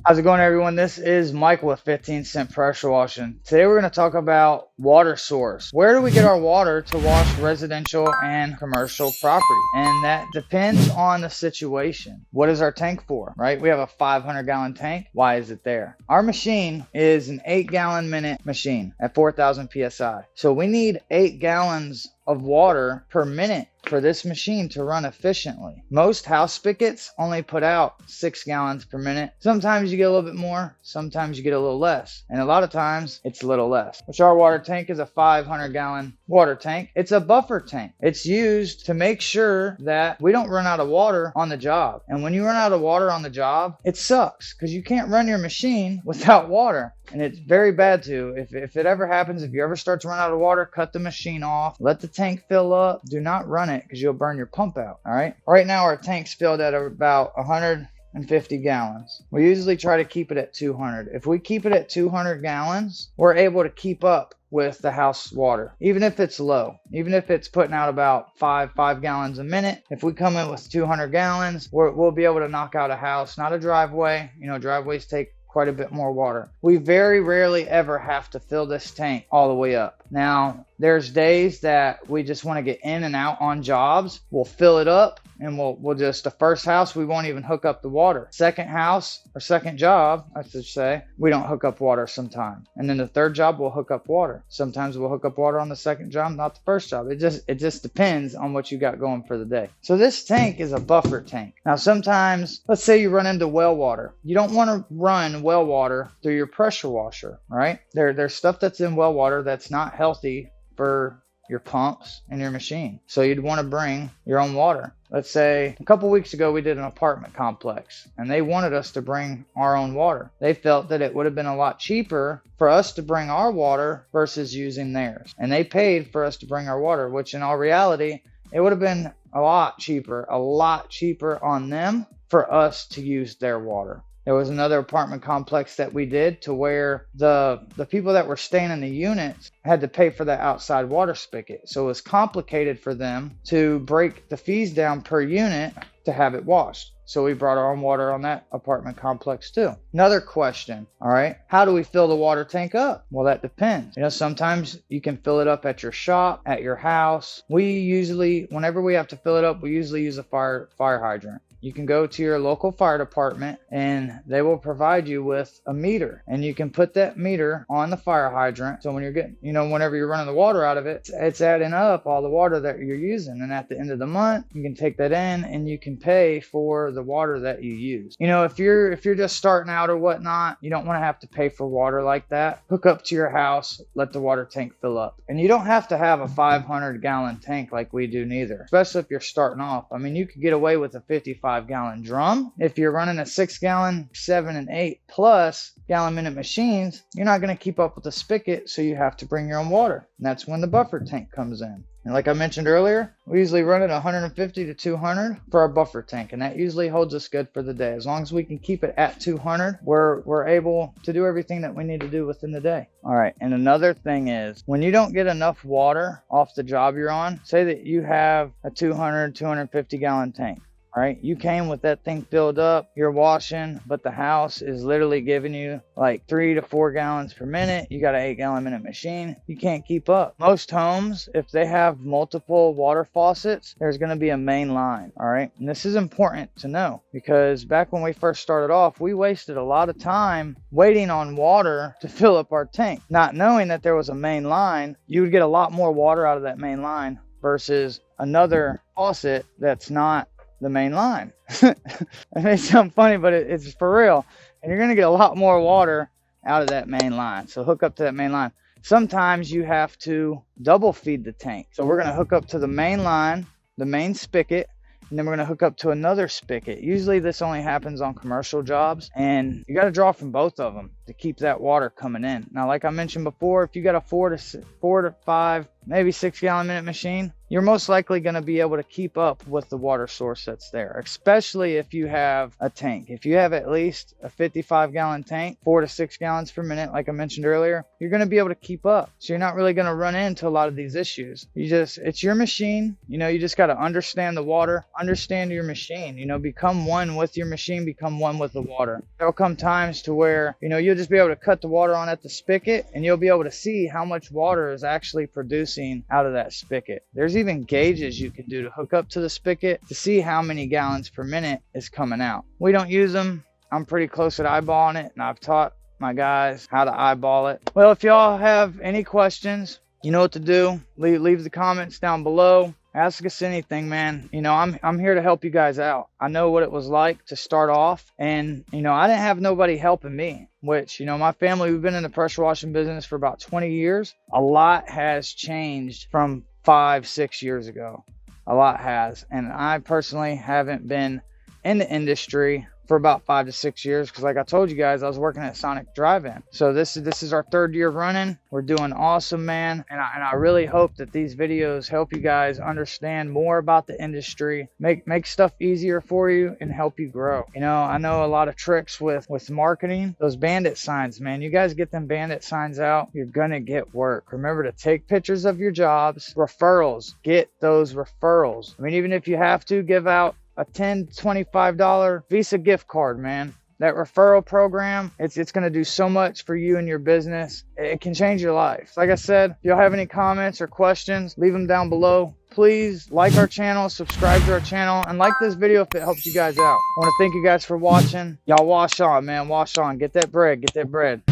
How's it going, everyone? This is Michael with 15 Cent Pressure Washing. Today we're going to talk about water source. Where do we get our water to wash residential and commercial property? And that depends on the situation. What is our tank for, right? We have a 500-gallon tank. Why is it there? Our machine is an 8-gallon minute machine at 4,000 PSI. So we need 8 gallons of water per minute for this machine to run efficiently. Most house spigots only put out 6 gallons per minute. Sometimes you get a little bit more, sometimes you get a little less, and a lot of times it's a little less. Which our water tank is a 500-gallon water tank. It's a buffer tank. It's used to make sure that we don't run out of water on the job. And when you run out of water on the job, it sucks because you can't run your machine without water. And it's very bad too. If it ever happens, if you ever start to run out of water, cut the machine off, let the tank fill up. Do not run it because you'll burn your pump out. All right. Right now our tank's filled at about 150 gallons. We usually try to keep it at 200. If we keep it at 200 gallons, we're able to keep up with the house water, even if it's low, even if it's putting out about 5 gallons a minute. If we come in with 200 gallons, we'll be able to knock out a house, not a driveway. You know, driveways take quite a bit more water. We very rarely ever have to fill this tank all the way up. Now, there's days that we just want to get in and out on jobs. We'll fill it up and we'll just, the first house, we won't even hook up the water. Second house or second job, I should say, we don't hook up water sometimes. And then the third job, we'll hook up water. Sometimes we'll hook up water on the second job, not the first job. It just depends on what you got going for the day. So this tank is a buffer tank. Now, sometimes, let's say you run into well water. You don't want to run well water through your pressure washer, right? There's stuff that's in well water that's not healthy for your pumps and your machine. So you'd want to bring your own water. Let's say a couple weeks ago we did an apartment complex and they wanted us to bring our own water. They felt that it would have been a lot cheaper for us to bring our water versus using theirs. And they paid for us to bring our water, which in all reality, it would have been a lot cheaper on them for us to use their water. There was another apartment complex that we did to where the people that were staying in the units had to pay for that outside water spigot. So it was complicated for them to break the fees down per unit to have it washed. So we brought our own water on that apartment complex too. Another question, all right, how do we fill the water tank up? Well, that depends. You know, sometimes you can fill it up at your shop, at your house. We usually, whenever we have to fill it up, we usually use a fire hydrant. You can go to your local fire department and they will provide you with a meter, and you can put that meter on the fire hydrant. So when you're getting, you know, whenever you're running the water out of it, it's adding up all the water that you're using. And at the end of the month, you can take that in and you can pay for the water that you use. You know, if you're just starting out or whatnot, you don't want to have to pay for water like that. Hook up to your house, let the water tank fill up. And you don't have to have a 500-gallon tank like we do neither, especially if you're starting off. I mean, you could get away with a 55-gallon drum. If you're running a 6-gallon, 7 and 8 plus gallon minute machines, you're not going to keep up with the spigot, so you have to bring your own water. And that's when the buffer tank comes in. And like I mentioned earlier, we usually run it 150 to 200 for our buffer tank, and that usually holds us good for the day. As long as we can keep it at 200, we're able to do everything that we need to do within the day. All right, and another thing is, when you don't get enough water off the job you're on, say that you have a 250-gallon tank. All right, you came with that thing filled up, you're washing, but the house is literally giving you like 3 to 4 gallons per minute. You got an 8-gallon minute machine. You can't keep up. Most homes, if they have multiple water faucets, there's going to be a main line. All right, and this is important to know because back when we first started off, we wasted a lot of time waiting on water to fill up our tank, not knowing that there was a main line. You would get a lot more water out of that main line versus another faucet that's not the main line. It may sound funny, but it's for real. And you're going to get a lot more water out of that main line. So hook up to that main line. Sometimes you have to double feed the tank. So we're going to hook up to the main line, the main spigot, and then we're going to hook up to another spigot. Usually this only happens on commercial jobs, and you got to draw from both of them. to keep that water coming in. Now, like I mentioned before, if you got a 4 to 5, maybe 6 gallon minute machine, you're most likely going to be able to keep up with the water source that's there, especially if you have a tank. If you have at least a 55 gallon tank, 4 to 6 gallons per minute, like I mentioned earlier, you're going to be able to keep up. So you're not really going to run into a lot of these issues. It's your machine. You know, you just got to understand the water, understand your machine, you know, become one with your machine, become one with the water. There'll come times to where, you know, you'll just be able to cut the water on at the spigot and you'll be able to see how much water is actually producing out of that spigot. There's even gauges you can do to hook up to the spigot to see how many gallons per minute is coming out. We don't use them. I'm pretty close at eyeballing it, and I've taught my guys how to eyeball it. Well, if y'all have any questions, you know what to do. Leave the comments down below. Ask us anything, man. You know, I'm here to help you guys out. I know what it was like to start off, and you know, I didn't have nobody helping me, which, you know, my family, we've been in the pressure washing business for about 20 years. A lot has changed from 5-6 years ago. A lot has, and I personally haven't been in the industry for about 5 to 6 years, because like I told you guys, I was working at Sonic Drive-In. So this is our 3rd year running. We're doing awesome, man, and I really hope that these videos help you guys understand more about the industry, make stuff easier for you, and help you grow. You know, I know a lot of tricks with marketing. Those bandit signs, man, you guys get them bandit signs out, you're gonna get work. Remember to take pictures of your jobs. Referrals, get those referrals. I mean, even if you have to give out a $10, $25 Visa gift card, man. That referral program, it's going to do so much for you and your business. It can change your life. Like I said, if y'all have any comments or questions, leave them down below. Please like our channel, subscribe to our channel, and like this video if it helps you guys out. I want to thank you guys for watching. Y'all wash on, man. Wash on. Get that bread. Get that bread.